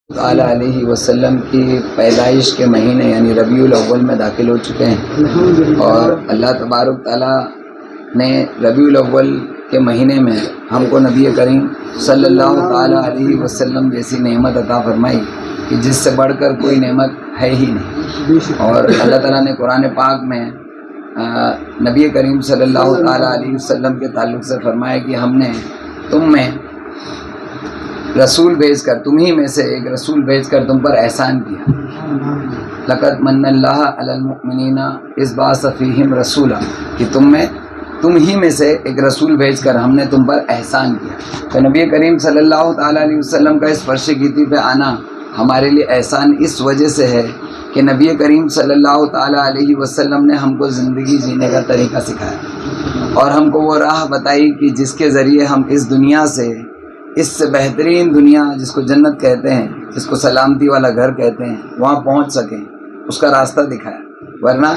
تعالیٰ علیہ وسلم کی پیدائش کے مہینے یعنی ربیع الاول میں داخل ہو چکے ہیں، اور اللہ تبارک تعالیٰ نے ربیع الاول کے مہینے میں ہم کو نبی کریم صلی اللہ تعالیٰ علیہ وسلم جیسی نعمت عطا فرمائی کہ جس سے بڑھ کر کوئی نعمت ہے ہی نہیں۔ اور اللہ تعالیٰ نے قرآن پاک میں نبی کریم صلی اللہ تعالیٰ علیہ وسلم کے تعلق سے فرمایا کہ ہم نے تم میں رسول بھیج کر، تم ہی میں سے ایک رسول بھیج کر تم پر احسان کیا۔ لقد من اللہ علی المؤمنین اذ بعث فیہم رسولا، کہ تم ہی میں سے ایک رسول بھیج کر ہم نے تم پر احسان کیا۔ تو نبی کریم صلی اللہ تعالیٰ علیہ وسلم کا اس فرش گیتی پہ آنا ہمارے لیے احسان اس وجہ سے ہے کہ نبی کریم صلی اللہ تعالیٰ علیہ وسلم نے ہم کو زندگی جینے کا طریقہ سکھایا، اور ہم کو وہ راہ بتائی کہ جس کے ذریعے ہم اس دنیا سے، اس سے بہترین دنیا جس کو جنت کہتے ہیں، جس کو سلامتی والا گھر کہتے ہیں، وہاں پہنچ سکیں، اس کا راستہ دکھایا۔ ورنہ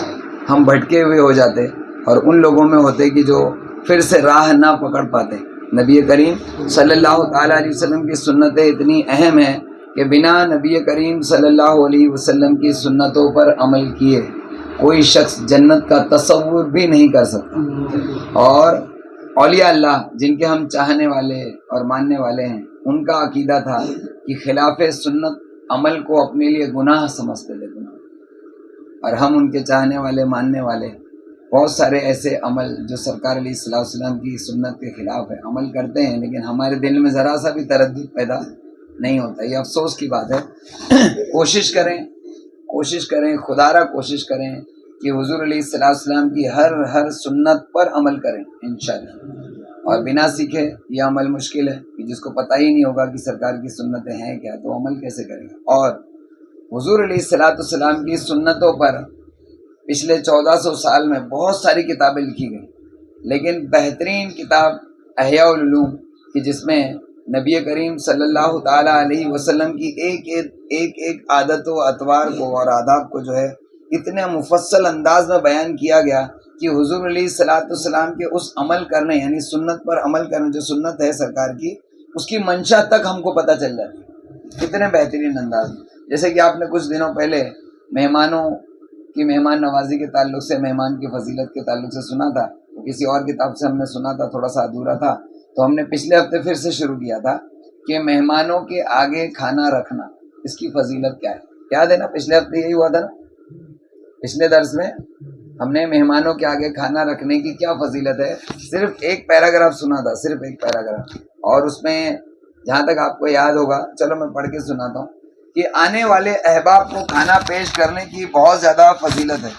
ہم بھٹکے ہوئے ہو جاتے اور ان لوگوں میں ہوتے کہ جو پھر سے راہ نہ پکڑ پاتے۔ نبی کریم صلی اللہ تعالیٰ علیہ وسلم کی سنتیں اتنی اہم ہیں کہ بنا نبی کریم صلی اللہ علیہ وسلم کی سنتوں پر عمل کیے کوئی شخص جنت کا تصور بھی نہیں کر سکتا۔ اور اولیاء اللہ جن کے ہم چاہنے والے اور ماننے والے ہیں، ان کا عقیدہ تھا کہ خلاف سنت عمل کو اپنے لیے گناہ سمجھتے تھے، گناہ۔ اور ہم ان کے چاہنے والے، ماننے والے بہت سارے ایسے عمل جو سرکار علیہ الصلوۃ والسلام کی سنت کے خلاف ہے، عمل کرتے ہیں، لیکن ہمارے دل میں ذرا سا بھی تردد پیدا نہیں ہوتا۔ یہ افسوس کی بات ہے۔ کوشش کریں، خدا را کوشش کریں کہ حضور علیہ الصلوۃ والسلام کی ہر سنت پر عمل کریں انشاءاللہ۔ اور بنا سیکھے یہ عمل مشکل ہے، کہ جس کو پتہ ہی نہیں ہوگا کہ سرکار کی سنتیں ہیں کیا، تو عمل کیسے کرے گا۔ اور حضور علیہ الصلوۃ والسلام کی سنتوں پر پچھلے 1400 سال میں بہت ساری کتابیں لکھی گئی، لیکن بہترین کتاب احیاء العلوم، کہ جس میں نبی کریم صلی اللہ تعالیٰ علیہ وسلم کی ایک عادت و اطوار کو اور آداب کو جو ہے اتنے مفصل انداز میں بیان کیا گیا کہ حضور علیہ الصلوۃ والسلام کے اس عمل کرنے، یعنی سنت پر عمل کرنے، جو سنت ہے سرکار کی، اس کی منشا تک ہم کو پتہ چل جاتی ہے کتنے بہترین انداز میں۔ جیسے کہ آپ نے کچھ دنوں پہلے مہمانوں کی مہمان نوازی کے تعلق سے، مہمان کی فضیلت کے تعلق سے سنا تھا، تو کسی اور کتاب سے ہم نے سنا تھا، تھوڑا سا ادھورا تھا، تو ہم نے پچھلے ہفتے پھر سے شروع کیا تھا کہ مہمانوں کے آگے کھانا رکھنا، اس کی فضیلت کیا ہے۔ یاد ہے نا، پچھلے ہفتے یہی ہوا تھا نا، پچھلے درس میں ہم نے مہمانوں کے آگے کھانا رکھنے کی کیا فضیلت ہے، صرف ایک پیراگراف سنا تھا، صرف ایک پیراگراف، اور اس میں جہاں تک آپ کو یاد ہوگا، چلو میں پڑھ کے سناتا ہوں، کہ آنے والے احباب کو کھانا پیش کرنے کی بہت زیادہ فضیلت ہے۔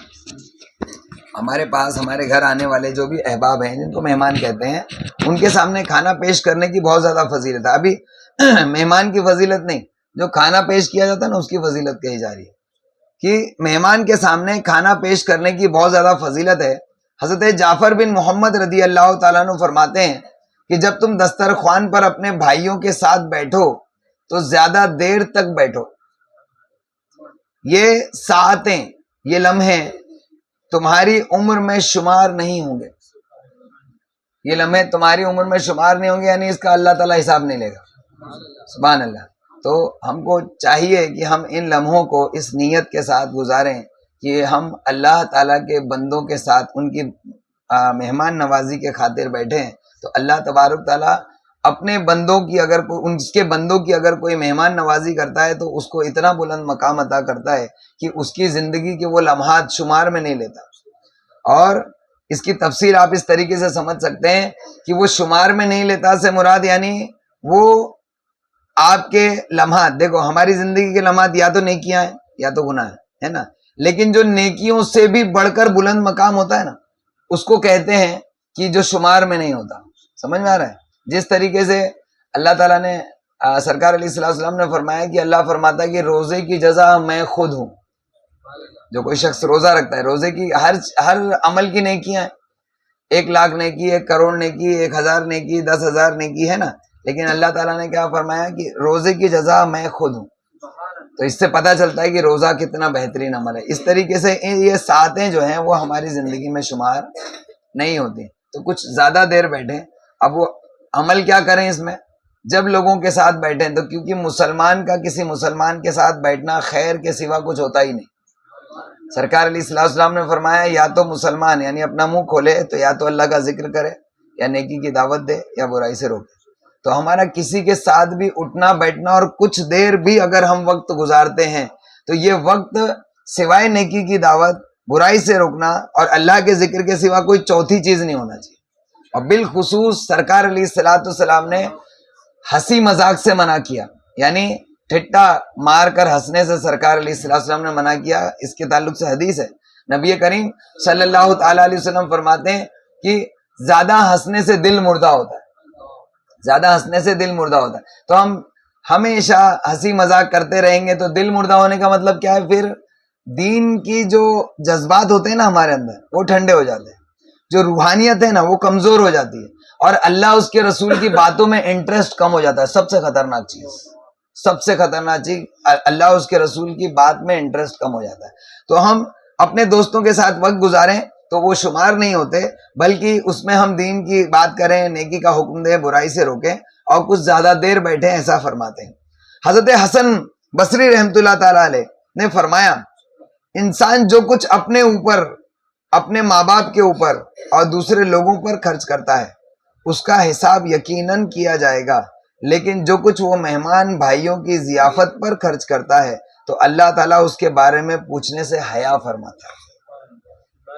ہمارے پاس، ہمارے گھر آنے والے جو بھی احباب ہیں، جن کو مہمان کہتے ہیں، ان کے سامنے کھانا پیش کرنے کی بہت زیادہ فضیلت ہے۔ ابھی مہمان کی فضیلت نہیں، جو کھانا پیش کیا جاتا ہے نا، اس کی فضیلت کہی جا رہی ہے، کہ مہمان کے سامنے کھانا پیش کرنے کی بہت زیادہ فضیلت ہے۔ حضرت جعفر بن محمد رضی اللہ تعالیٰ عنہ فرماتے ہیں کہ جب تم دسترخوان پر اپنے بھائیوں کے ساتھ بیٹھو تو زیادہ دیر تک بیٹھو۔ یہ ساعتیں، یہ لمحے تمہاری عمر میں شمار نہیں ہوں گے، یہ لمحے تمہاری عمر میں شمار نہیں ہوں گے، یعنی اس کا اللہ تعالیٰ حساب نہیں لے گا۔ سبحان اللہ۔ تو ہم کو چاہیے کہ ہم ان لمحوں کو اس نیت کے ساتھ گزاریں کہ ہم اللہ تعالیٰ کے بندوں کے ساتھ ان کی مہمان نوازی کے خاطر بیٹھیں، تو اللہ تبارک تعالیٰ اپنے بندوں کی، اگر ان کے بندوں کی اگر کوئی مہمان نوازی کرتا ہے تو اس کو اتنا بلند مقام عطا کرتا ہے کہ اس کی زندگی کے وہ لمحات شمار میں نہیں لیتا۔ اور اس کی تفسیر آپ اس طریقے سے سمجھ سکتے ہیں کہ وہ شمار میں نہیں لیتا سے مراد، یعنی وہ آپ کے لمحات، دیکھو ہماری زندگی کے لمحات یا تو نیکیاں ہیں یا تو گناہ ہے نا، لیکن جو نیکیوں سے بھی بڑھ کر بلند مقام ہوتا ہے نا، اس کو کہتے ہیں کہ جو شمار میں نہیں ہوتا۔ سمجھ میں آ رہا ہے؟ جس طریقے سے اللہ تعالیٰ نے سرکار علیہ الصلوۃ والسلام نے فرمایا کہ اللہ فرماتا ہے کہ روزے کی جزا میں خود ہوں۔ جو کوئی شخص روزہ رکھتا ہے، روزے کی ہر عمل کی نیکیاں ہیں، 1,00,000 نیکی، 1 کروڑ نیکی، 1,000 نیکی، 10,000 نیکی ہے نا، لیکن اللہ تعالیٰ نے کیا فرمایا کہ روزے کی جزا میں خود ہوں۔ تو اس سے پتہ چلتا ہے کہ روزہ کتنا بہترین عمل ہے۔ اس طریقے سے یہ ساعتیں جو ہیں وہ ہماری زندگی میں شمار نہیں ہوتی، تو کچھ زیادہ دیر بیٹھیں۔ اب وہ عمل کیا کریں اس میں، جب لوگوں کے ساتھ بیٹھیں تو، کیونکہ مسلمان کا کسی مسلمان کے ساتھ بیٹھنا خیر کے سوا کچھ ہوتا ہی نہیں. سرکار علیہ الصلوۃ والسلام نے فرمایا یا تو مسلمان یعنی اپنا منہ کھولے تو یا تو اللہ کا ذکر کرے یا نیکی کی دعوت دے یا برائی سے روکے. تو ہمارا کسی کے ساتھ بھی اٹھنا بیٹھنا اور کچھ دیر بھی اگر ہم وقت گزارتے ہیں تو یہ وقت سوائے نیکی کی دعوت، برائی سے روکنا اور اللہ کے ذکر کے سوا کوئی چوتھی چیز نہیں ہونا چاہیے. اور بالخصوص سرکار علیہ الصلوۃ والسلام نے ہنسی مذاق سے منع کیا، یعنی ٹھٹا مار کر ہنسنے سے سرکار علیہ الصلوۃ والسلام نے منع کیا. اس کے تعلق سے حدیث ہے، نبی کریم صلی اللہ تعالی علیہ وسلم فرماتے ہیں کہ زیادہ ہنسنے سے دل مردہ ہوتا ہے، زیادہ ہنسنے سے دل مردہ ہوتا ہے. تو ہم ہمیشہ ہنسی مذاق کرتے رہیں گے تو دل مردہ ہونے کا مطلب کیا ہے؟ پھر دین کی جو جذبات ہوتے ہیں نا ہمارے اندر وہ ٹھنڈے ہو جاتے ہیں، جو روحانیت ہے نا وہ کمزور ہو جاتی ہے، اور اللہ اس کے رسول کی باتوں میں انٹرسٹ کم ہو جاتا ہے. سب سے خطرناک چیز، سب سے خطرناک چیز، اللہ اس کے رسول کی بات میں انٹرسٹ کم ہو جاتا ہے. تو ہم اپنے دوستوں کے ساتھ وقت گزاریں تو وہ شمار نہیں ہوتے، بلکہ اس میں ہم دین کی بات کریں، نیکی کا حکم دیں، برائی سے روکیں اور کچھ زیادہ دیر بیٹھیں، ایسا فرماتے ہیں. حضرت حسن بصری رحمۃ اللہ تعالی علیہ نے فرمایا انسان جو کچھ اپنے اوپر، اپنے ماں باپ کے اوپر اور دوسرے لوگوں پر خرچ کرتا ہے اس کا حساب یقیناً کیا جائے گا، لیکن جو کچھ وہ مہمان بھائیوں کی ضیافت پر خرچ کرتا ہے تو اللہ تعالیٰ اس کے بارے میں پوچھنے سے حیا فرماتا ہے.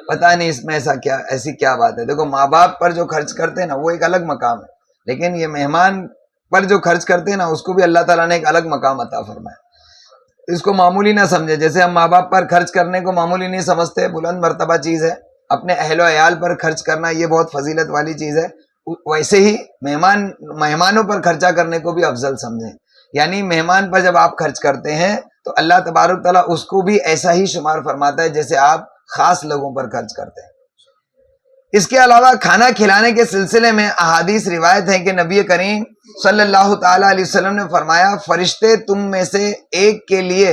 پتہ نہیں اس میں ایسی کیا بات ہے. دیکھو ماں باپ پر جو خرچ کرتے ہیں نا وہ ایک الگ مقام ہے، لیکن یہ مہمان پر جو خرچ کرتے ہیں نا اس کو بھی اللہ تعالیٰ نے ایک الگ مقام عطا فرمایا. اس کو معمولی نہ سمجھے، جیسے ہم ماں باپ پر خرچ کرنے کو معمولی نہیں سمجھتے، بلند مرتبہ چیز ہے. اپنے اہل و عیال پر خرچ کرنا یہ بہت فضیلت والی چیز ہے. ویسے ہی مہمانوں پر خرچہ کرنے کو بھی افضل سمجھیں. یعنی مہمان پر جب آپ خرچ کرتے ہیں تو اللہ تبارک تعالیٰ اس کو بھی ایسا ہی شمار فرماتا ہے جیسے آپ خاص لوگوں پر خرچ کرتے ہیں. اس کے علاوہ کھانا کھلانے کے سلسلے میں احادیث روایت ہیں کہ نبی کریم صلی اللہ تعالی علیہ وسلم نے فرمایا فرشتے تم میں سے ایک کے لیے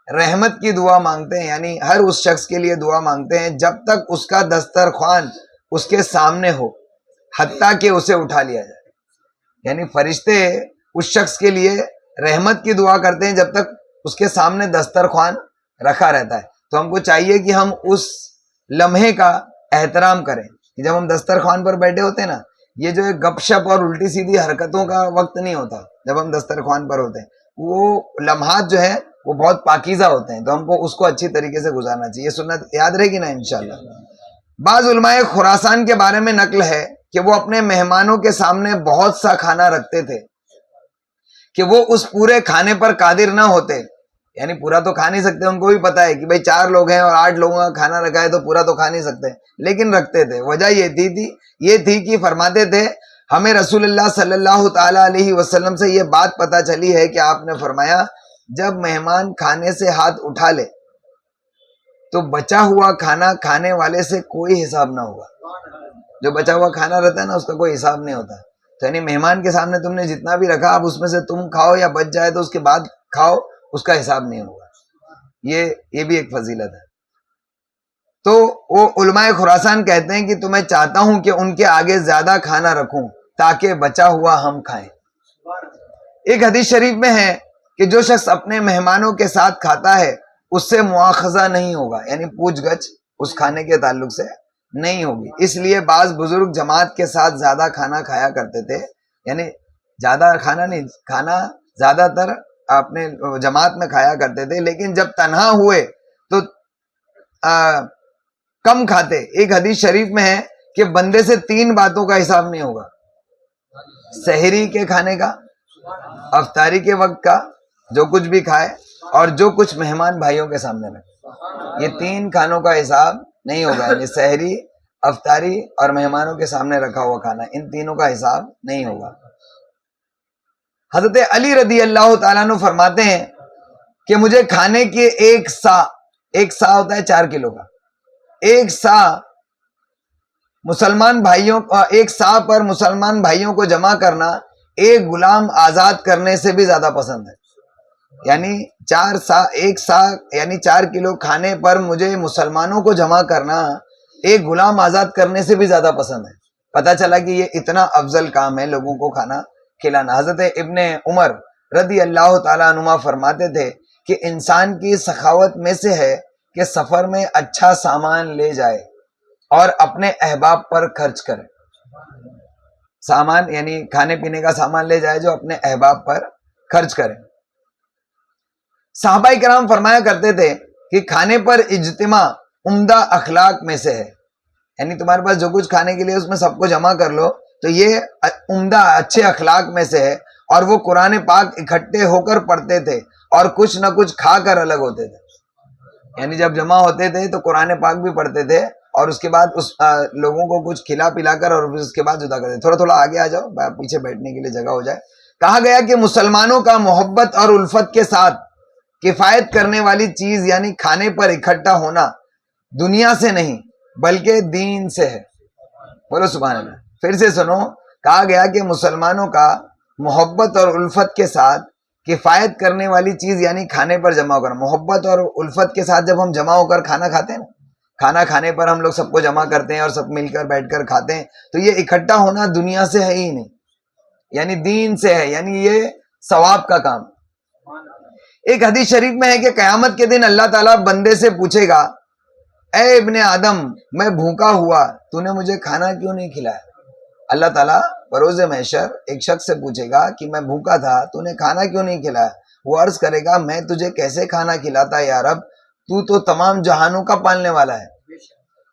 رحمت کی دعا مانگتے ہیں، یعنی ہر اس شخص کے لیے دعا مانگتے ہیں جب تک اس کا دسترخوان اس کے سامنے ہو، حتیٰ کہ اسے اٹھا لیا جائے. یعنی فرشتے اس شخص کے لیے رحمت کی دعا کرتے ہیں جب تک اس کے سامنے دسترخوان رکھا رہتا ہے. تو ہم کو چاہیے کہ ہم اس لمحے کا احترام کریں کہ جب ہم دسترخوان پر بیٹھے ہوتے ہیں نا، یہ جو ہے گپ شپ اور الٹی سیدھی حرکتوں کا وقت نہیں ہوتا. جب ہم دسترخوان پر ہوتے ہیں وہ لمحات جو ہے وہ بہت پاکیزہ ہوتے ہیں، تو ہم کو اس کو اچھی طریقے سے گزارنا چاہیے. سنت یاد رہے گی نا انشاءاللہ. بعض علماء خراسان کے بارے میں نقل ہے کہ وہ اپنے مہمانوں کے سامنے بہت سا کھانا رکھتے تھے کہ وہ اس پورے کھانے پر قادر نہ ہوتے. یعنی پورا تو کھا نہیں سکتے، ان کو بھی پتا ہے کہ بھئی 4 لوگ ہیں اور 8 لوگوں کا کھانا رکھا ہے تو پورا تو کھا نہیں سکتے، لیکن رکھتے تھے. وجہ یہ تھی کہ فرماتے تھے ہمیں رسول اللہ صلی اللہ تعالی علیہ وسلم سے یہ بات پتا چلی ہے کہ آپ نے فرمایا جب مہمان کھانے سے ہاتھ اٹھا لے تو بچا ہوا کھانا کھانے والے سے کوئی حساب نہ ہوگا. جو بچا ہوا کھانا رہتا ہے نا اس کا کوئی حساب نہیں ہوتا. تو یعنی مہمان کے سامنے تم نے جتنا بھی رکھا اب اس میں سے تم کھاؤ یا بچ جائے تو اس کے بعد کھاؤ، اس کا حساب نہیں ہوگا. یہ بھی ایک فضیلت ہے. تو وہ علماء خراسان کہتے ہیں کہ تمہیں چاہتا ہوں کہ ان کے آگے زیادہ کھانا رکھوں تاکہ بچا ہوا ہم کھائیں. ایک حدیث شریف میں ہے کہ جو شخص اپنے مہمانوں کے ساتھ کھاتا ہے اس سے مواخذہ نہیں ہوگا، یعنی پوچھ گچھ اس کھانے کے تعلق سے نہیں ہوگی. اس لیے بعض بزرگ جماعت کے ساتھ زیادہ کھانا کھایا کرتے تھے، یعنی زیادہ کھانا نہیں، کھانا زیادہ تر اپنے جماعت میں کھایا کرتے تھے، لیکن جب تنہا ہوئے تو کم کھاتے. ایک حدیث شریف میں ہے کہ بندے سے 3 باتوں کا حساب نہیں ہوگا: سحری کے کھانے کا، افطاری کے وقت کا جو کچھ بھی کھائے، اور جو کچھ مہمان بھائیوں کے سامنے میں. یہ 3 کھانوں کا حساب نہیں ہوگا، یعنی سحری، افطاری اور مہمانوں کے سامنے رکھا ہوا کھانا، ان تینوں کا حساب نہیں ہوگا. حضرت علی رضی اللہ تعالیٰ عنہ فرماتے ہیں کہ مجھے کھانے کے ایک سا ہوتا ہے 4 کلو کا، ایک سا پر مسلمان بھائیوں کو جمع کرنا ایک غلام آزاد کرنے سے بھی زیادہ پسند ہے. یعنی 4 کلو کھانے پر مجھے مسلمانوں کو جمع کرنا ایک غلام آزاد کرنے سے بھی زیادہ پسند ہے. پتہ چلا کہ یہ اتنا افضل کام ہے لوگوں کو کھانا کھلانا. حضرت ابن عمر رضی اللہ تعالیٰ عنہما فرماتے تھے کہ انسان کی سخاوت میں سے ہے کہ سفر میں اچھا سامان لے جائے اور اپنے احباب پر خرچ کرے. سامان یعنی کھانے پینے کا سامان لے جائے جو اپنے احباب پر خرچ کرے. صحابہ کرام فرمایا کرتے تھے کہ کھانے پر اجتماع عمدہ اخلاق میں سے ہے. یعنی تمہارے پاس جو کچھ کھانے کے لیے اس میں سب کو جمع کر لو تو یہ عمدہ اچھے اخلاق میں سے ہے. اور وہ قرآن پاک اکٹھے ہو کر پڑھتے تھے اور کچھ نہ کچھ کھا کر الگ ہوتے تھے. یعنی جب جمع ہوتے تھے تو قرآن پاک بھی پڑھتے تھے اور اس کے بعد اس لوگوں کو کچھ کھلا پلا کر اور اس کے بعد جدا کرتے. تھوڑا تھوڑا آگے آ جاؤ, پیچھے بیٹھنے کے لیے جگہ ہو جائے. کہا گیا کہ مسلمانوں کا محبت اور الفت کے ساتھ کفایت کرنے والی چیز یعنی کھانے پر اکٹھا ہونا دنیا سے نہیں بلکہ دین سے ہے. بولو سبحان اللہ. پھر سے سنو, کہا گیا کہ مسلمانوں کا محبت اور الفت کے ساتھ کفایت کرنے والی چیز یعنی کھانے پر جمع ہو کر. محبت اور الفت کے ساتھ جب ہم جمع ہو کر کھانا کھاتے ہیں نا, کھانا کھانے پر ہم لوگ سب کو جمع کرتے ہیں اور سب مل کر بیٹھ کر کھاتے ہیں, تو یہ اکٹھا ہونا دنیا سے ہے ہی نہیں, یعنی دین سے ہے, یعنی یہ ثواب کا کام. ایک حدیث شریف میں ہے کہ قیامت کے دن اللہ تعالیٰ بندے سے پوچھے گا, اے ابن آدم میں بھوکا ہوا تو نے مجھے کھانا کیوں نہیں کھلایا. اللہ تعالیٰ بروز محشر ایک شخص سے پوچھے گا کہ میں بھوکا تھا تو نے کھانا کیوں نہیں کھلایا. وہ عرض کرے گا میں تجھے کیسے کھانا کھلاتا یا رب, تو تمام جہانوں کا پالنے والا ہے.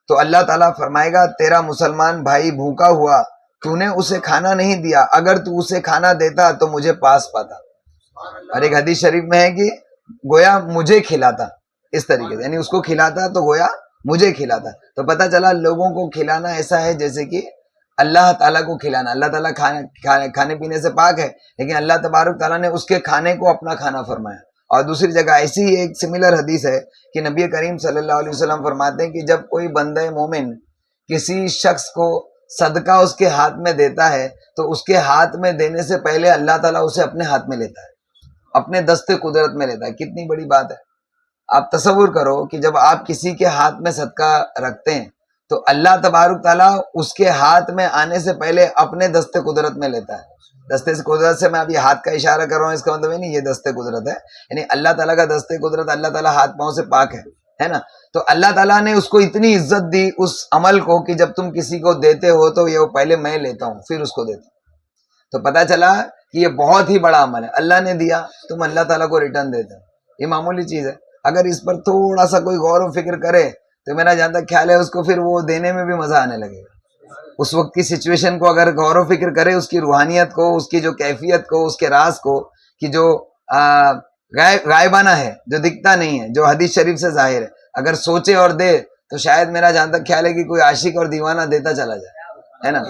تو اللہ تعالیٰ فرمائے گا تیرا مسلمان بھائی بھوکا ہوا تو نے اسے کھانا نہیں دیا, اگر تو اسے کھانا دیتا تو مجھے پاس پاتا. اور ایک حدیث شریف میں ہے کہ گویا مجھے کھلاتا, اس طریقے سے یعنی اس کو کھلاتا تو گویا مجھے کھلاتا. تو پتہ چلا لوگوں کو کھلانا ایسا ہے جیسے کہ اللہ تعالیٰ کو کھلانا. اللہ تعالیٰ کھانے پینے سے پاک ہے, لیکن اللہ تبارک تعالیٰ نے اس کے کھانے کو اپنا کھانا فرمایا. اور دوسری جگہ ایسی ہی ایک سملر حدیث ہے کہ نبی کریم صلی اللہ علیہ وسلم فرماتے ہیں کہ جب کوئی بندہ مومن کسی شخص کو صدقہ اس کے ہاتھ میں دیتا ہے تو اس کے ہاتھ میں دینے سے پہلے اللہ تعالیٰ اسے اپنے ہاتھ میں لیتا ہے, اپنے دست قدرت میں لیتا ہے. کتنی بڑی بات ہے. آپ تصور کرو کہ جب آپ کسی کے ہاتھ میں صدقہ رکھتے ہیں تو اللہ تبارک تعالیٰ اس کے ہاتھ میں آنے سے پہلے اپنے دست قدرت میں لیتا ہے. دست قدرت سے میں ابھی ہاتھ کا اشارہ کر رہا ہوں, اس کا مطلب نہیں یہ دست قدرت ہے, یعنی اللہ تعالیٰ کا دست قدرت, اللہ تعالیٰ ہاتھ پاؤں سے پاک ہے نا. تو اللہ تعالیٰ نے اس کو اتنی عزت دی اس عمل کو کہ جب تم کسی کو دیتے ہو تو یہ پہلے میں لیتا ہوں پھر اس کو دیتا ہوں. تو پتہ چلا کہ یہ بہت ہی بڑا عمل ہے. اللہ نے دیا تم اللہ تعالیٰ کو ریٹرن دیتے ہو, یہ معمولی چیز ہے. اگر اس پر تھوڑا سا کوئی غور و فکر کرے تو میرا جہاں تک خیال ہے اس کو پھر وہ دینے میں بھی مزہ آنے لگے گا. اس وقت کی سچویشن کو اگر غور و فکر کرے, اس کی روحانیت کو, اس کی جو کیفیت کو, اس کے راز کو, کہ جو غائبانہ ہے, جو دکھتا نہیں ہے, جو حدیث شریف سے ظاہر ہے, اگر سوچے اور دے تو شاید میرا جہاں تک خیال ہے کہ کوئی عاشق اور دیوانہ دیتا چلا جائے, ہے نا.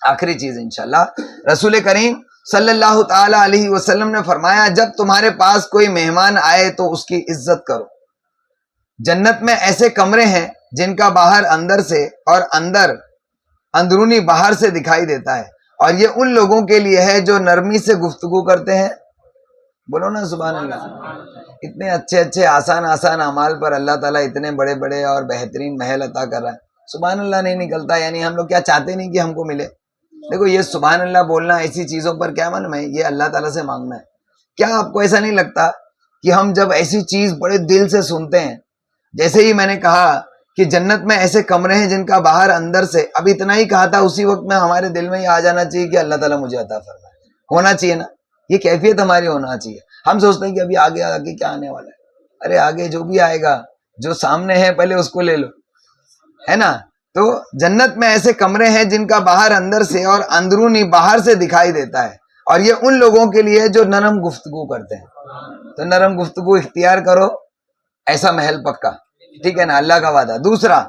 آخری چیز انشاءاللہ, رسول کریم صلی اللہ تعالی علیہ وسلم نے فرمایا جب تمہارے پاس کوئی مہمان آئے تو اس کی عزت کرو. جنت میں ایسے کمرے ہیں جن کا باہر اندر سے اور اندرونی باہر سے دکھائی دیتا ہے, اور یہ ان لوگوں کے لیے ہے جو نرمی سے گفتگو کرتے ہیں. بولو نا سبحان اللہ. اتنے اچھے اچھے آسان اعمال پر اللہ تعالیٰ اتنے بڑے بڑے اور بہترین محل عطا کر رہا ہے. سبحان اللہ نہیں نکلتا, یعنی ہم لوگ کیا چاہتے نہیں کہ ہم کو ملے. دیکھو یہ سبحان اللہ بولنا ایسی چیزوں پر کیا معلوم ہے, یہ اللہ تعالیٰ سے مانگنا ہے. کیا آپ کو ایسا نہیں لگتا کہ ہم جب ایسی چیز بڑے دل سے سنتے ہیں, جیسے ہی میں نے کہا کہ جنت میں ایسے کمرے ہیں جن کا باہر اندر سے, اب اتنا ہی کہا تھا, اسی وقت میں ہمارے دل میں یہ آ جانا چاہیے کہ اللہ تعالیٰ مجھے عطا فرمائے. ہونا چاہیے نا, یہ کیفیت ہماری ہونا چاہیے. ہم سوچتے ہیں کہ ابھی آگے کیا آنے والا ہے. ارے آگے جو بھی آئے گا, جو سامنے ہے پہلے اس کو لے لو, ہے نا. تو جنت میں ایسے کمرے ہیں جن کا باہر اندر سے اور اندرونی باہر سے دکھائی دیتا ہے, اور یہ ان لوگوں کے لیے جو نرم گفتگو کرتے ہیں. تو نرم گفتگو اختیار کرو, ایسا محل پکا, ٹھیک ہے نا, اللہ کا وعدہ. دوسرا,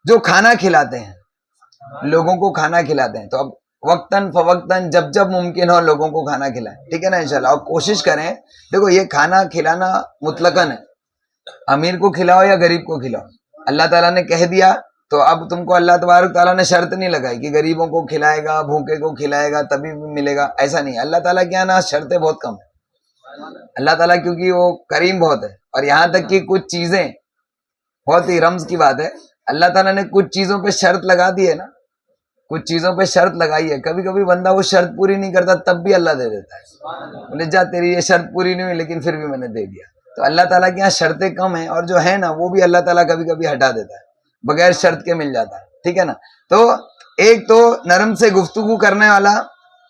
جو کھانا کھلاتے ہیں, لوگوں کو کھانا کھلاتے ہیں, تو اب وقتاً فوقتاً جب ممکن ہو لوگوں کو کھانا کھلائیں, ٹھیک ہے نا انشاءاللہ. اور کوشش کریں, دیکھو یہ کھانا کھلانا مطلقاً ہے, امیر کو کھلاؤ یا غریب کو کھلاؤ, اللہ تعالیٰ نے کہہ دیا تو اب تم کو اللہ تبارک تعالیٰ نے شرط نہیں لگائی کہ غریبوں کو کھلائے گا, بھوکے کو کھلائے گا تبھی بھی ملے گا, ایسا نہیں. اللہ تعالیٰ کے یہاں شرطیں بہت کم ہیں. اللہ تعالیٰ کیونکہ وہ کریم بہت ہے, اور یہاں تک کہ کچھ چیزیں بہت ہی رمز کی بات ہے, اللہ تعالیٰ نے کچھ چیزوں پہ شرط لگا دی ہے نا, کچھ چیزوں پہ شرط لگائی ہے, کبھی کبھی بندہ وہ شرط پوری نہیں کرتا تب بھی اللہ دے دیتا ہے, بولے جا تیری یہ شرط پوری نہیں ہوئی لیکن پھر بھی میں نے دے دیا. تو اللہ تعالیٰ کے یہاں شرطیں کم ہیں, اور جو ہے نا وہ بھی اللہ تعالیٰ کبھی کبھی ہٹا دیتا ہے, بغیر شرط کے مل جاتا ہے, ٹھیک ہے نا. تو ایک تو نرم سے گفتگو کرنے والا,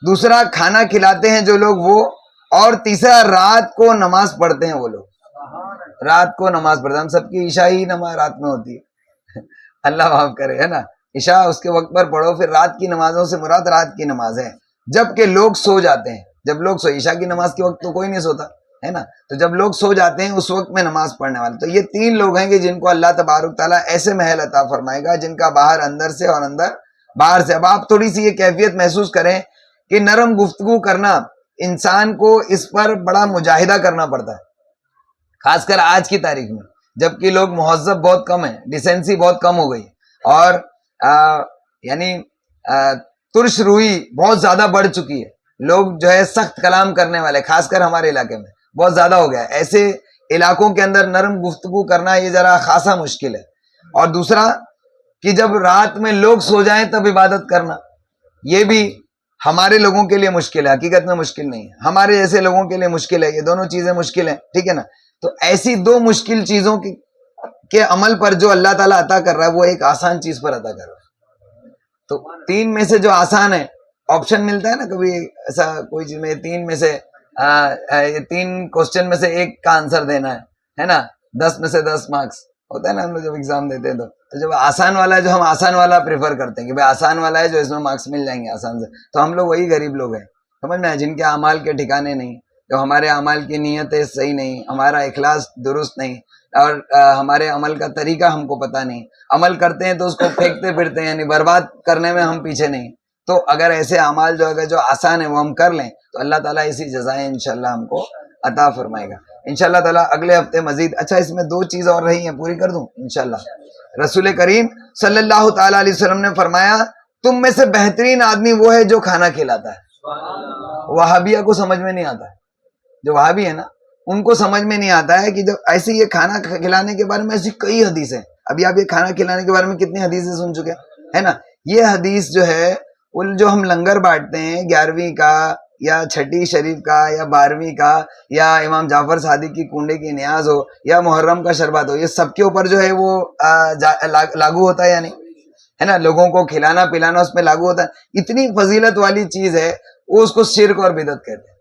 دوسرا کھانا کھلاتے ہیں جو لوگ وہ, اور تیسرا رات کو نماز پڑھتے ہیں وہ لوگ, رات کو نماز پڑھتے ہیں. ہم سب کی عشاء ہی نماز رات میں ہوتی ہے, اللہ معاف کرے, ہے نا. عشاء اس کے وقت پر پڑھو, پھر رات کی نمازوں سے مراد رات کی نماز ہے جب کہ لوگ سو جاتے ہیں. جب لوگ عشاء کی نماز کے وقت تو کوئی نہیں سوتا ہے نا, تو جب لوگ سو جاتے ہیں اس وقت میں نماز پڑھنے والے. تو یہ 3 لوگ ہیں کہ جن کو اللہ تبارک تعالیٰ ایسے محل عطا فرمائے گا جن کا باہر اندر سے اور اندر باہر سے. اب آپ تھوڑی سی یہ کیفیت محسوس کریں کہ نرم گفتگو کرنا انسان کو اس پر بڑا مجاہدہ کرنا پڑتا ہے, خاص کر آج کی تاریخ میں, جبکہ لوگ مہذب بہت کم ہیں, ڈیسنسی بہت کم ہو گئی, اور یعنی ترش روئی بہت زیادہ بڑھ چکی ہے. لوگ جو ہے سخت کلام کرنے والے, خاص کر ہمارے علاقے میں بہت زیادہ ہو گیا ہے. ایسے علاقوں کے اندر نرم گفتگو کرنا یہ ذرا خاصا مشکل ہے. اور دوسرا کہ جب رات میں لوگ سو جائیں تب عبادت کرنا, یہ بھی ہمارے لوگوں کے لیے مشکل ہے, حقیقت میں مشکل نہیں ہے, ہمارے جیسے لوگوں کے لیے مشکل ہے. یہ دونوں چیزیں مشکل ہیں, ٹھیک ہے نا. تو ایسی 2 مشکل چیزوں کے عمل پر جو اللہ تعالیٰ عطا کر رہا ہے وہ ایک آسان چیز پر عطا کر رہا ہے. تو 3 میں سے جو آسان ہے, آپشن ملتا ہے نا کبھی ایسا کوئی چیز میں 3 میں سے 3 کوسچن میں سے ایک کا آنسر دینا ہے نا, 10 میں سے 10 مارکس ہوتا ہے نا ہم لوگ جب ایگزام دیتے ہیں. تو جب آسان والا ہے جو ہم آسان والا پریفر کرتے ہیں کہ بھائی آسان والا ہے جو اس میں مارکس مل جائیں گے آسان سے, تو ہم لوگ وہی غریب لوگ ہیں, سمجھ میں, جن کے اعمال کے ٹھکانے نہیں, جو ہمارے اعمال کی نیتیں صحیح نہیں, ہمارا اخلاص درست نہیں, اور ہمارے عمل کا طریقہ ہم کو پتہ نہیں, عمل کرتے ہیں تو اس کو پھینکتے پھرتے ہیں, یعنی برباد کرنے میں ہم پیچھے نہیں. تو اگر ایسے اعمال جو آسان ہیں وہ ہم کر لیں تو اللہ تعالیٰ اسی جزائیں انشاءاللہ ہم کو عطا فرمائے گا انشاءاللہ تعالیٰ. اگلے ہفتے مزید. اچھا اس میں 2 چیز اور رہی ہیں, پوری کر دوں انشاءاللہ. رسول کریم صلی اللہ تعالیٰ علیہ وسلم نے فرمایا تم میں سے بہترین آدمی وہ ہے جو کھانا کھلاتا ہے. وہابیہ کو سمجھ میں نہیں آتا ہے, جو وہابی ہے نا ان کو سمجھ میں نہیں آتا ہے کہ جب ایسے یہ کھانا کھلانے کے بارے میں ایسی کئی حدیثیں, ابھی آپ یہ کھانا کھلانے کے بارے میں کتنی حدیثیں سن چکے ہیں نا. یہ حدیث جو ہے وہ جو ہم لنگر بانٹتے ہیں 11ویں کا یا چھٹی شریف کا یا 12ویں کا یا امام جعفر صادق کی کنڈے کی نیاز ہو یا محرم کا شربت ہو, یہ سب کے اوپر جو ہے وہ لاگو ہوتا ہے یا نہیں, ہے نا. لوگوں کو کھلانا پلانا اس میں لاگو ہوتا ہے. اتنی فضیلت والی چیز ہے وہ اس کو شرک اور بدعت کہتے ہیں,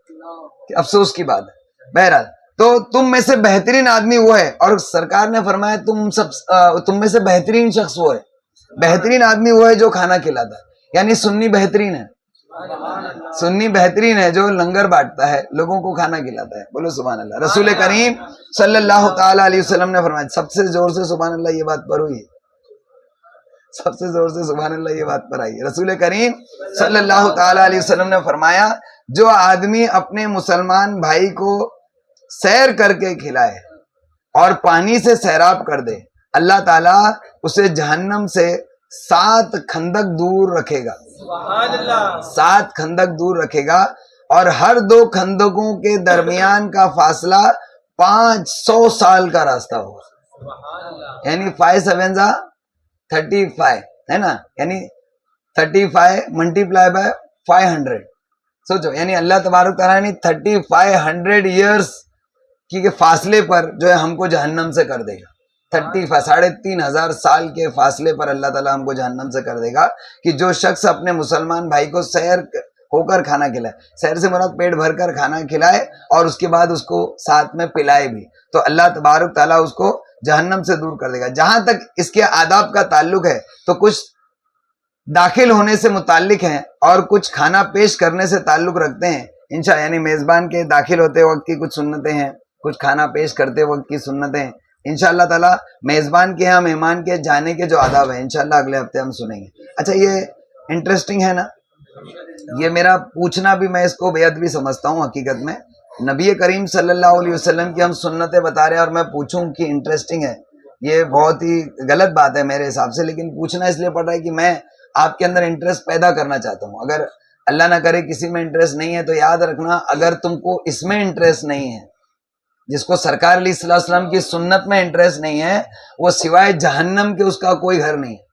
افسوس کی بات ہے. بہرحال تو تم میں سے بہترین آدمی وہ ہے, اور سرکار نے فرمایا تم میں سے بہترین شخص وہ ہے, بہترین آدمی وہ ہے جو کھانا کھلاتا ہے. یعنی سنی بہترین ہے, سنی بہترین ہے جو لنگر بانٹتا ہے, لوگوں کو کھانا کھلاتا ہے. بولو سبحان اللہ. رسول کریم صلی اللہ تعالی علیہ وسلم نے فرمایا, سب سے زور سے سبحان اللہ یہ بات پر ہوئی, سب سے زور سے سبحان اللہ یہ بات پر آئی. رسول کریم صلی اللہ تعالی علیہ وسلم نے فرمایا جو آدمی اپنے مسلمان بھائی کو سیر کر کے کھلائے اور پانی سے سیراب کر دے, اللہ تعالیٰ اسے جہنم سے 7 کھندق دور رکھے گا. 7 کھندق دور رکھے گا, اور ہر 2 کھندقوں کے درمیان کا فاصلہ 500 سال کا راستہ ہوگا. یعنی 5 7 35 ہے نا, یعنی 35 ملٹیپلائی بائی 500. سوچو, یعنی اللہ تبارک تعالیٰ نے 3500 ایئرس کی فاصلے پر جو ہے ہم کو جہنم سے کر دے گا. 3,500 سال کے فاصلے پر اللہ تعالیٰ ہم کو جہنم سے کر دے گا کہ جو شخص اپنے مسلمان بھائی کو سیر ہو کر کھانا کھلائے, سیر سے مراد پیٹ بھر کر کھانا کھلائے اور اس کے بعد اس کو ساتھ میں پلائے بھی, تو اللہ تبارک تعالیٰ اس کو جہنم سے دور کر دے گا. جہاں تک اس کے آداب کا تعلق ہے تو کچھ داخل ہونے سے متعلق ہیں اور کچھ کھانا پیش کرنے سے تعلق رکھتے ہیں انشاءاللہ. یعنی میزبان کے داخل ہوتے وقت کی کچھ سنتیں ہیں, کچھ کھانا پیش کرتے وقت کی سنتیں ہیں انشاءاللہ تعالیٰ. میزبان کے یہاں مہمان کے جانے کے جو آداب ہیں انشاءاللہ اگلے ہفتے ہم سنیں گے. اچھا یہ انٹرسٹنگ ہے نا, یہ میرا پوچھنا بھی میں اس کو بے ادبی سمجھتا ہوں. حقیقت میں نبی کریم صلی اللہ علیہ وسلم کی ہم سنتیں بتا رہے ہیں اور میں پوچھوں کہ انٹرسٹنگ ہے, یہ بہت ہی غلط بات ہے میرے حساب سے, لیکن پوچھنا اس لیے پڑ رہا ہے کہ میں آپ کے اندر انٹرسٹ پیدا کرنا چاہتا ہوں. اگر اللہ نہ کرے کسی میں انٹرسٹ نہیں ہے تو یاد رکھنا, اگر تم کو اس میں انٹرسٹ نہیں ہے, جس کو سرکار علیہ الصلوۃ والسلام کی سنت میں انٹرسٹ نہیں ہے, وہ سوائے جہنم کے اس کا کوئی گھر نہیں ہے.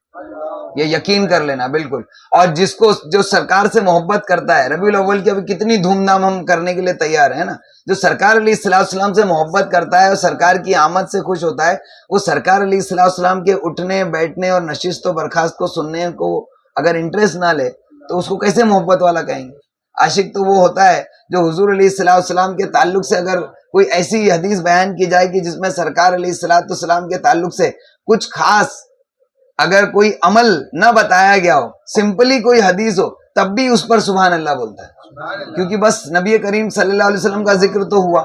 یہ یقین کر لینا بالکل. اور جس کو جو سرکار سے محبت کرتا ہے, ربیع الاول کی ابھی کتنی دھوم دھام ہم کرنے کے لیے تیار ہیں نا, جو سرکار علیہ السلام سے محبت کرتا ہے اور سرکار کی آمد سے خوش ہوتا ہے, وہ سرکار علیہ السلام کے اٹھنے بیٹھنے اور نشست و برخاست کو سننے کو اگر انٹرسٹ نہ لے تو اس کو کیسے محبت والا کہیں گے؟ عاشق تو وہ ہوتا ہے جو حضور علیہ السلام کے تعلق سے اگر کوئی ایسی حدیث بیان کی جائے کہ جس میں سرکار علیہ السلام کے تعلق سے کچھ خاص اگر کوئی عمل نہ بتایا گیا ہو, سمپلی کوئی حدیث ہو, تب بھی اس پر سبحان اللہ بولتا ہے, کیونکہ بس نبی کریم صلی اللہ علیہ وسلم کا ذکر تو ہوا.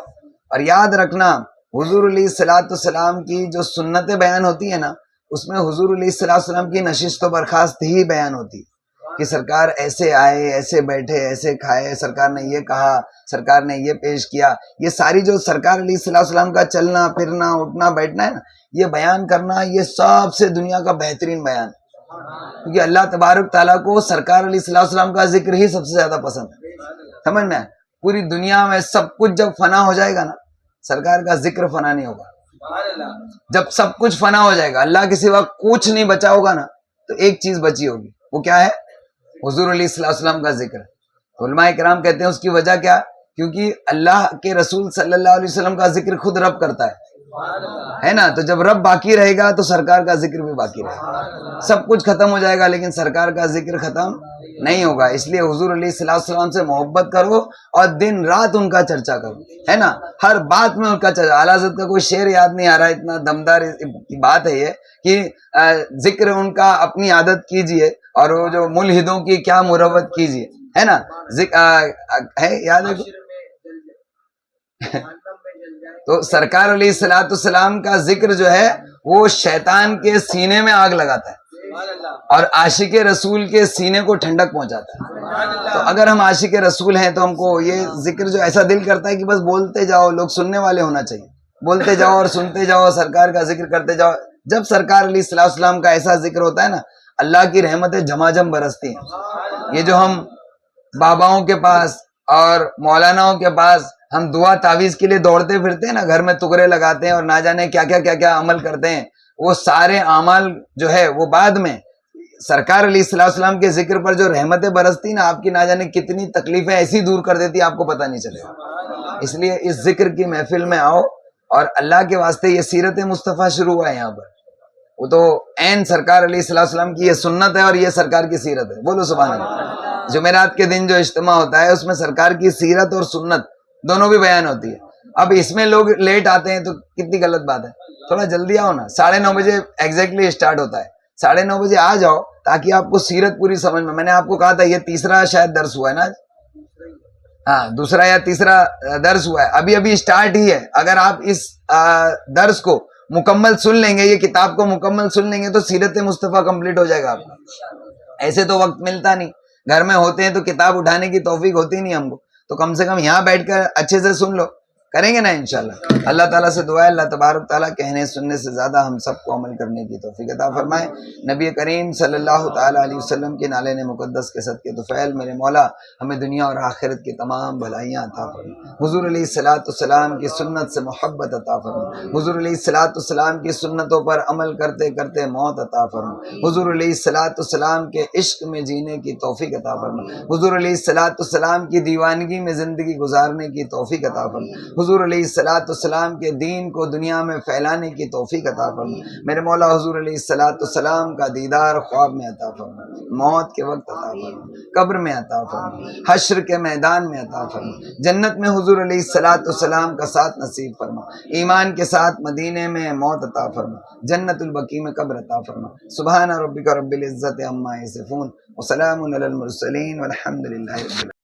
اور یاد رکھنا حضور علیہ السلام کی جو سنتیں بیان ہوتی ہیں نا, اس میں حضور علیہ السلام کی نشست و برخاست ہی بیان ہوتی کہ سرکار ایسے آئے, ایسے بیٹھے, ایسے کھائے, سرکار نے یہ کہا, سرکار نے یہ پیش کیا. یہ ساری جو سرکار علیہ السلام کا چلنا پھرنا اٹھنا بیٹھنا ہے نا, یہ بیان کرنا یہ سب سے دنیا کا بہترین بیان ہے, کیونکہ اللہ تبارک تعالیٰ کو سرکار علیہ السلام کا ذکر ہی سب سے زیادہ پسند ہے. سمجھ میں, پوری دنیا میں سب کچھ جب فنا ہو جائے گا نا, سرکار کا ذکر فنا نہیں ہوگا. جب سب کچھ فنا ہو جائے گا, اللہ کے سوا کچھ نہیں بچا ہوگا نا, تو ایک چیز بچی ہوگی, وہ کیا ہے؟ حضور علیہ السلام کا ذکر. علماء کرام کہتے ہیں اس کی وجہ کیا؟ کیونکہ اللہ کے رسول صلی اللہ علیہ وسلم کا ذکر خود رب کرتا ہے نا, تو جب رب باقی رہے گا تو سرکار کا ذکر بھی باقی رہے گا. سب کچھ ختم ہو جائے گا لیکن سرکار کا ذکر ختم نہیں ہوگا. اس لیے حضور علیہ السلام سے محبت کرو اور دن رات ان کا چرچا کرو, ہے نا, ہر بات میں ان کا چرچا. اعلیٰ حضرت کا کوئی شعر یاد نہیں آ رہا, اتنا دمدار بات ہے یہ کہ ذکر ان کا اپنی عادت کیجئے اور وہ جو ملحدوں کی کیا مروت کیجئے, ہے نا, ہے یاد ہے. تو سرکار علیہ السلام کا ذکر جو ہے وہ شیطان کے سینے میں آگ لگاتا ہے اور عاشق رسول کے سینے کو ٹھنڈک پہنچاتا ہے. تو اگر ہم عاشق رسول ہیں تو ہم کو یہ ذکر جو ایسا دل کرتا ہے کہ بس بولتے جاؤ, لوگ سننے والے ہونا چاہیے, بولتے جاؤ اور سنتے جاؤ, سرکار کا ذکر کرتے جاؤ. جب سرکار علیہ السلام کا ایسا ذکر ہوتا ہے نا, اللہ کی رحمتیں جھماجھم برستی ہیں. یہ جو ہم باباؤں کے پاس اور مولاناؤں کے پاس ہم دعا تعویذ کے لیے دوڑتے پھرتے ہیں نا, گھر میں تکرے لگاتے ہیں اور نہ جانے کیا کیا عمل کرتے ہیں, وہ سارے اعمال جو ہے وہ بعد میں سرکار علیہ السلام کے ذکر پر جو رحمتیں برستی نا, آپ کی نہ جانے کتنی تکلیفیں ایسی دور کر دیتی آپ کو پتہ نہیں چلے گا. اس لیے اس ذکر کی محفل میں آؤ, اور اللہ کے واسطے یہ سیرت مصطفیٰ شروع ہوا ہے یہاں پر, وہ تو عین سرکار علیہ السلام کی یہ سنت ہے اور یہ سرکار کی سیرت ہے. بولو سبحان اللہ. جمعرات کے دن جو اجتماع ہوتا ہے اس میں سرکار کی سیرت اور سنت دونوں بھی بیان ہوتی ہے. اب اس میں لوگ لیٹ آتے ہیں تو کتنی غلط بات ہے. تھوڑا جلدی آؤ نا, 9:30 بجے ایگزیکٹلی اسٹارٹ ہوتا ہے. 9:30 بجے آ جاؤ تاکہ آپ کو سیرت پوری سمجھ میں نے آپ کو کہا تھا یہ تیسرا شاید درس ہوا ہے نا, ہاں دوسرا یا تیسرا درس ہوا ہے, ابھی اسٹارٹ ہی ہے. اگر آپ اس درس کو مکمل سن لیں گے, یہ کتاب کو مکمل سن لیں گے تو سیرت مصطفیٰ کمپلیٹ ہو جائے گا آپ کا. ایسے تو وقت ملتا نہیں, گھر میں ہوتے ہیں تو کتاب اٹھانے کی توفیق ہوتی نہیں ہم کو, تو کم سے کم یہاں بیٹھ کر اچھے سے سن لو. کریں گے نا انشاءاللہ. اللہ تعالیٰ سے دعا ہے اللہ تبارک تعالیٰ کہنے سننے سے زیادہ ہم سب کو عمل کرنے کی توفیق عطا فرمائے. نبی کریم صلی اللہ تعالیٰ علیہ وسلم کے نالین مقدس کے صدقے طفیل میرے مولا ہمیں دنیا اور آخرت کی تمام بھلائیاں عطا فرمائے. حضور علیہ السلام کی سنت سے محبت عطا فرمائے. حضور علیہ السلام کی سنتوں پر عمل کرتے کرتے موت عطا فرمائے. حضور علیہ السلام کے عشق میں جینے کی توفیق عطا فرمائے. حضور علیہ السلام کی دیوانگی میں زندگی گزارنے کی توفیق عطا فرمائے. حضور علیہ السلام کے دین کو دنیا میں پھیلانے کی توفیق عطا فرمائے. میرے مولا حضور علیہ السلام کا دیدار خواب میں عطا فرمائے, موت کے وقت عطا فرمائے, قبر میں عطا فرمائے, حشر کے میدان میں عطا فرمائے, جنت میں حضور علیہ السلام کا ساتھ نصیب فرمائے, ایمان کے ساتھ مدینے میں موت عطا فرمائے, جنت البقیع میں قبر عطا فرمائے. سبحان ربک رب العزت عما یصفون وسلام علی المرسلین والحمد للہ رب العالمین.